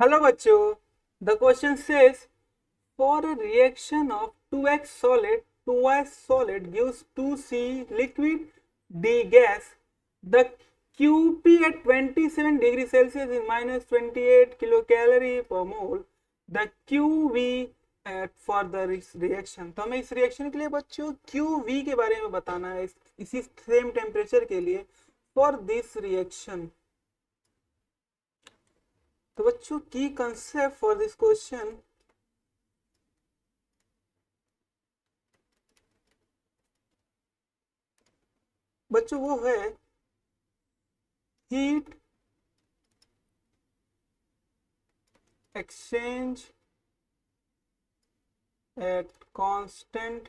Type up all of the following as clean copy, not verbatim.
Hello बच्चों, the question says for a reaction of 2x solid 2y solid gives 2c liquid d gas. The QP at 27 degree Celsius is minus 28 kilocalorie per mole. The QV at for the reaction. तो हमें इस reaction के लिए बच्चों QV के बारे में बताना है, इसी सेम टेम्परेचर के लिए फॉर दिस रिएक्शन. तो बच्चों की कंसेप्ट फॉर दिस क्वेश्चन बच्चों वो है heat exchange at constant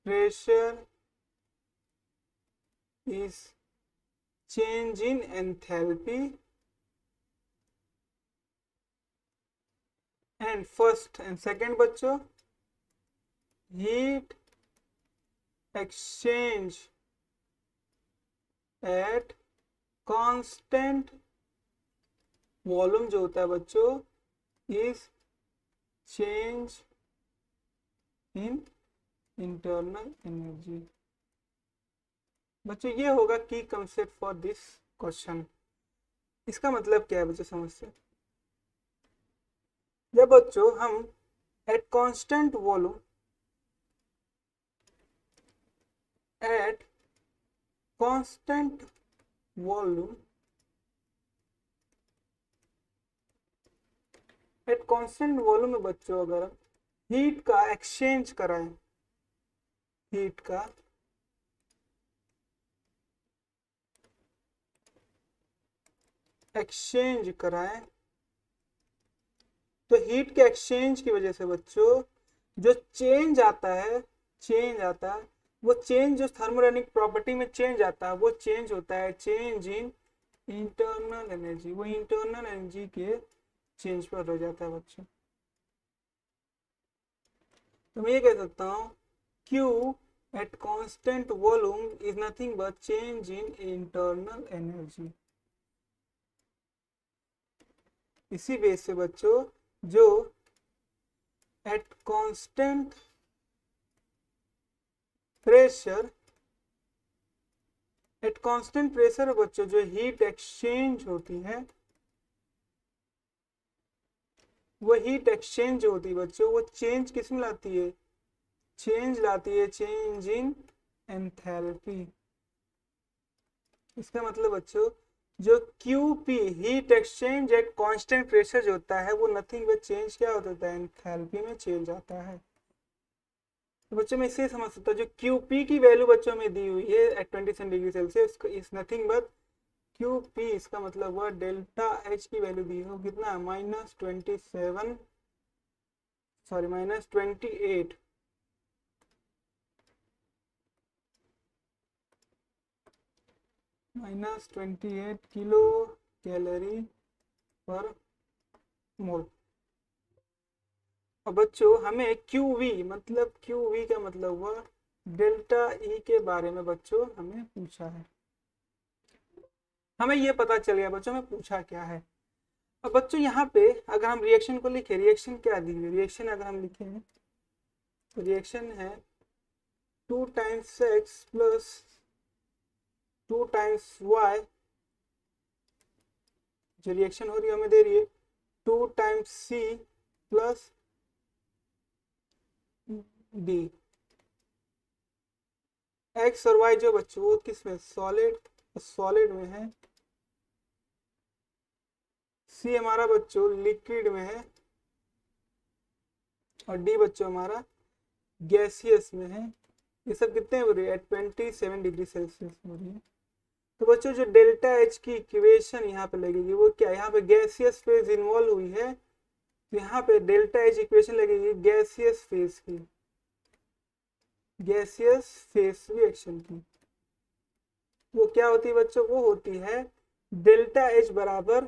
pressure is change in enthalpy and first and second बच्चों heat exchange at constant volume जो होता है बच्चों is change in internal energy. बच्चों ये होगा की कंसेप्ट फॉर दिस क्वेश्चन. इसका मतलब क्या है बच्चों समझते. जब बच्चों हम eight constant volume at constant volume at constant volume में बच्चों अगर हीट का एक्सचेंज कराएं, हीट का एक्सचेंज कराएं, तो हीट के एक्सचेंज की वजह से बच्चों जो चेंज आता है वो चेंज जो थर्मोडायनेमिक प्रॉपर्टी में चेंज आता है वो चेंज होता है चेंज इन इंटरनल एनर्जी. वो इंटरनल एनर्जी के चेंज पर हो जाता है बच्चों. तो मैं ये कह सकता हूँ Q at constant volume is nothing but change in internal energy. इसी बेस से बच्चों जो at constant प्रेशर बच्चों जो हीट एक्सचेंज होती है वो हीट एक्सचेंज होती है बच्चों वो चेंज किस में लाती है, चेंज लाती है चेंज इन एंथैल्पी. इसका मतलब बच्चों जो QP heat exchange at constant pressure जो होता है वो नथिंग बट चेंज क्या होता है, एंथैल्पी में चेंज आता है. तो बच्चों में इससे समझ सकता हूँ जो QP की वैल्यू बच्चों में दी हुई है at 27 degree Celsius is nothing but QP. इसका मतलब हुआ डेल्टा H की वैल्यू दी हो कितना -27 सॉरी -28 -28 किलो कैलोरी पर मोल. अब बच्चों हमें QV मतलब QV का मतलब हुआ डेल्टा E के बारे में बच्चों हमें पूछा है. हमें ये पता चल गया बच्चों में पूछा क्या है. अब बच्चों यहाँ पे अगर हम रिएक्शन को लिखे, रिएक्शन क्या दी हुई, रिएक्शन अगर हम लिखें तो रिएक्शन है 2 times x plus 2 times y. जो रिएक्शन हो रही है हमें दे रही है 2 times c plus d. x और y जो बच्चों वो किस में, सॉलिड में है. c हमारा बच्चों लिक्विड में है और d बच्चों हमारा गैसियस में है. ये सब कितने हो रही है, 27 डिग्री सेल्सियस हो रही है. तो बच्चों जो डेल्टा एच की इक्वेशन यहाँ पे लगेगी वो क्या, यहाँ पे गैसियस फेज इन्वॉल्व हुई है तो यहाँ पे डेल्टा एच इक्वेशन लगेगी गैसियस फेज की, गैसियस फेज रिएक्शन की. वो क्या होती है बच्चों, वो होती है डेल्टा एच बराबर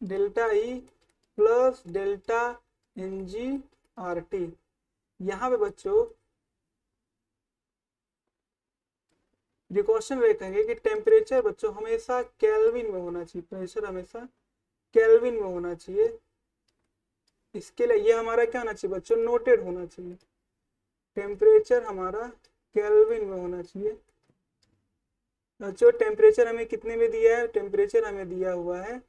delta E plus delta N G R T. यहाँ पे बच्चों प्रिकॉशन रखेंगे कि टेम्परेचर बच्चों हमेशा केल्विन में होना चाहिए, प्रेशर हमेशा केल्विन में होना चाहिए। इसके लिए ये हमारा क्या होना चाहिए बच्चों, नोटेड होना चाहिए, टेम्परेचर हमारा केल्विन में होना चाहिए। बच्चों टेम्परेचर हमें कितने में दिया है, टेम्परेचर हमें दिया हुआ है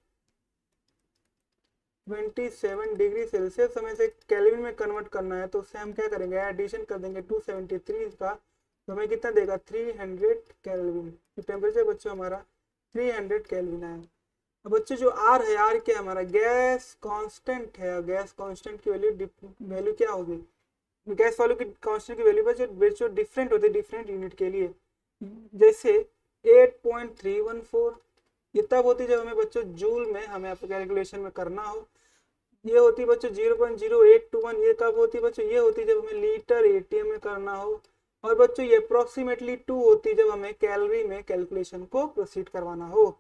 27 डिग्री सेल्सियस, हमें से केल्विन में कन्वर्ट करना है, तो उससे हम क्या करेंगे, एडिशन कर देंगे 273 का, तो हमें कितना देगा 300 केल्विन। तो टेम्परेचर बच्चों हमारा 300 केल्विन आया। अब बच्चों जो आर है, आर क्या हमारा गैस कांस्टेंट है, और गैस कांस्टेंट की वैल्यू क्या होगी, गैस वैल्यू की कांस्टेंट की वैल्यू बच्चों डिफरेंट होती है डिफरेंट यूनिट के लिए। जैसे 8.314 ये तब होती है जब हमें बच्चों जूल में हमें आपको कैलकुलेशन में करना हो। ये होती है बच्चों 0.0821, ये कब होती है बच्चों, ये होती है जब हमें लीटर एटीएम में करना हो। और बच्चों ये अप्रोक्सीमेटली 2 होती है जब हमें कैलोरी में कैलकुलेशन को प्रोसीड करवाना हो।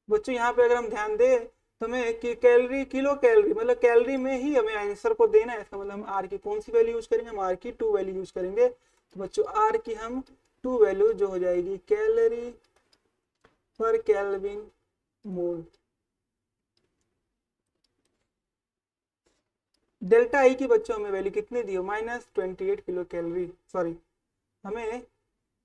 बच्चों यहाँ पे अगर हम ध्यान दें तो हमें कि कैलोरी किलो कैलोरी मतलब कैलोरी में ही हमें आंसर को देना है, इसका मतलब हम आर की कौन सी वैल्यू यूज करेंगे, हम आर की 2 वैल्यू यूज करेंगे। तो बच्चों आर की हम 2 वैल्यू जो हो जाएगी कैलोरी पर केल्विन मोल। डेल्टा आई की बच्चों हमें वैल्यू कितनी दी हो, -28 किलो कैलोरी, सॉरी हमें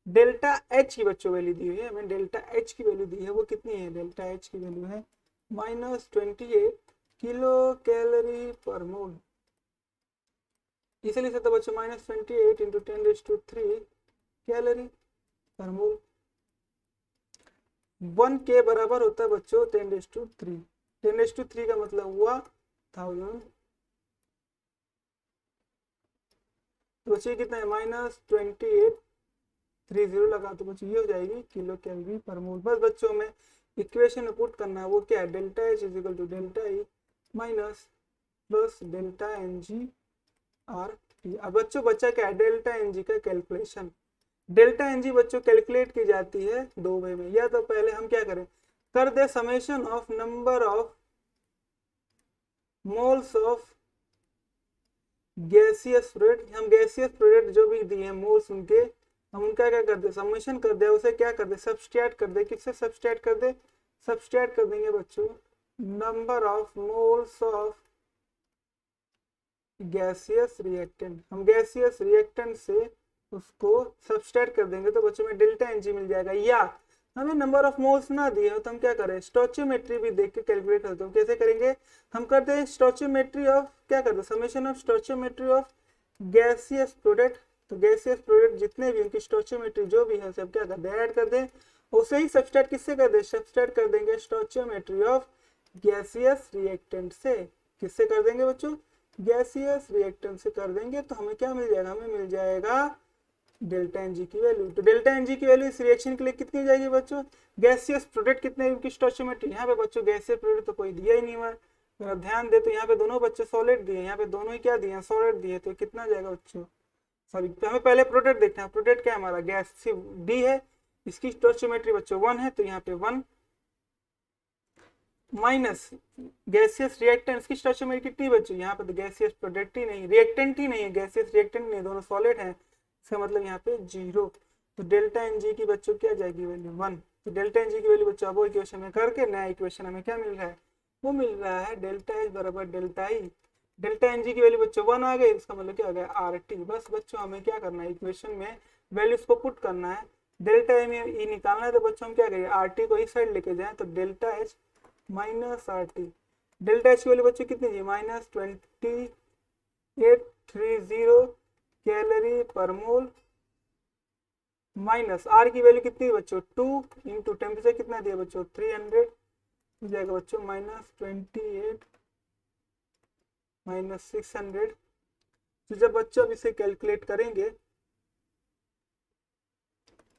डेल्टा एच की बच्चों वैल्यू दी हुई है, हमें डेल्टा एच की वैल्यू दी है, वो कितनी है, डेल्टा एच की वैल्यू है -28 किलो कैलोरी पर मोल। इसलिए तो बच्चों -28 इंटू 10⁻³ कैलोरी पर मोल। 1 के बराबर होता है बच्चों 10⁻3, 10⁻3 का मतलब हुआ 1000। तो बच्चे कितना है -2830 लगा, तो बच्चों ये हो जाएगी किलो कैलोरी पर मोल। बस बच्चों में इक्वेशन में पुट करना है, वो क्या है, delta H is equal to delta E minus plus delta N G R T. अब बच्चों बच्चा क्या है, डेल्टा एन जी का कैलकुलेशन। डेल्टा एन जी बच्चों कैलकुलेट की जाती है 2 वे में, या तो पहले हम क्या करें, कर दे summation of number of moles of gaseous fluid. हम गैसियस फ्लूइड जो भी दिए हैं मोल्स उनके, हम उनका क्या कर दे, समेशन कर दे, उसे क्या कर दे, सब्सट्रैक्ट कर दे। किससे सब्सट्रैक्ट कर दे, सब्सट्रैक्ट कर देंगे बच्चों number of moles of gaseous reactant. हम गैसियस रिएक्टेंट से उसको सब्सट्रैक्ट कर देंगे, तो बच्चों में डेल्टा एनजी मिल जाएगा। या हमें नंबर ऑफ मोल्स ना दिए हो तो हम क्या करें, स्टोचियोमेट्री भी देख के कैलकुलेट करते हो। कैसे करेंगे, हम करते हैं स्टोचियोमेट्री ऑफ, क्या करते हैं, summation of stoichiometry of gaseous product. तो गैसियस प्रोडक्ट जितने भी उनकी स्टोचियोमेट्री जो भी है सब क्या करते हैं, ऐड कर दें। उसे ही सब्सट्रैक्ट किससे कर दे, सब्सट्रैक्ट कर देंगे स्टोचियोमेट्री ऑफ गैसियस रिएक्टेंट से। किससे कर देंगे बच्चों, गैसियस रिएक्टेंट से कर देंगे। तो हमें क्या मिल जाएगा, हमें मिल जाएगा डेल्टा एन जी की वैल्यू। तो डेल्टा एन जी की वैल्यू इस रिएक्शन के लिए कितनी जाएगी बच्चों, गैसियस प्रोडक्ट कितने उनकी स्टोचियोमेट्री, यहाँ पे बच्चों गैसियस प्रोडक्ट तो कोई दिया ही नहीं हुआ। अगर ध्यान दे तो यहाँ पे दोनों बच्चे सॉलिड दिए, यहाँ पे दोनों ही क्या दिए, सॉलिड दिए। तो कितना जाएगा बच्चों, सॉरी तो हमें पहले प्रोडक्ट देखना है। प्रोडक्ट क्या है हमारा, गैस डी है, इसकी स्टोचियोमेट्री बच्चों 1 है, तो यहाँ पे 1 माइनस गैसियस रिएक्टेंट की स्टोचियोमेट्री कितनी बची, यहाँ पे तो गैसियस प्रोडक्ट ही नहीं, रिएक्टेंट ही नहीं है, गैसियस रिएक्टेंट नहीं, दोनों सॉलिड हैं, इसका मतलब यहाँ पे 0। तो डेल्टा एन जी की बच्चों क्या जाएगी वैल्यू 1। तो डेल्टा एन जी की वैल्यू बच्चों वो इक्वेशन में करके नया इक्वेशन हमें क्या मिल रहा है, वो मिल रहा है डेल्टा एच बराबर delta E. Delta N G की वैल्यू बच्चों 1 आ गई, इसका मतलब क्या आ गया आर टी। बस बच्चों हमें क्या करना है, इक्वेशन में वैल्यूज को पुट करना है, डेल्टा एम ई निकालना है। तो बच्चों हम क्या करेंगे, आर टी को इस साइड लेके जाए, तो delta H minus R T. Delta H की वैल्यू बच्चों कितनी थी, -2830 कैलोरी पर मोल, माइनस आर की वैल्यू कितनी है बच्चों 2 इंटू टेम्परेचर कितना दिया बच्चों 300, हो जाएगा बच्चों -28 -600। तो जब बच्चों अब इसे कैलकुलेट करेंगे,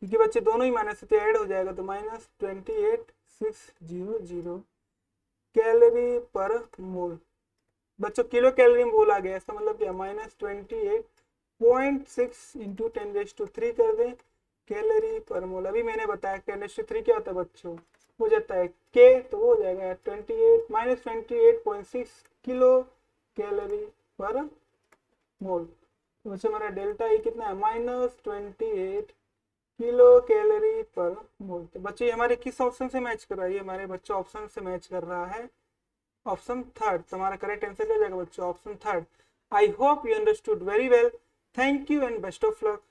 क्योंकि बच्चे दोनों ही माइनस से ऐड हो जाएगा, तो -28600 कैलोरी पर मोल। बच्चों किलो कैलोरी में बोला गया, इसका मतलब क्या, -28.6 इंटू 10⁻³ कर दें कैलोरी पर मोल। अभी मैंने बताया 10⁻³ क्या होता है बच्चों, हो जाता है के, तो वो हो जाएगा 28 किलो कैलोरी पर मोल। तो बच्चों हमारा डेल्टा ई कितना है, -28 किलो कैलोरी पर मोल। तो बच्चे ये हमारे किस ऑप्शन से मैच कर रहा है? ये हमारे बच्चे ऑप्शन से मैच कर रहा है, ऑप्शन थर्ड। तुम्हारा करेक्ट आंसर क्या जाएगा बच्चों? Option third. I hope you understood very well. Thank you and best of luck.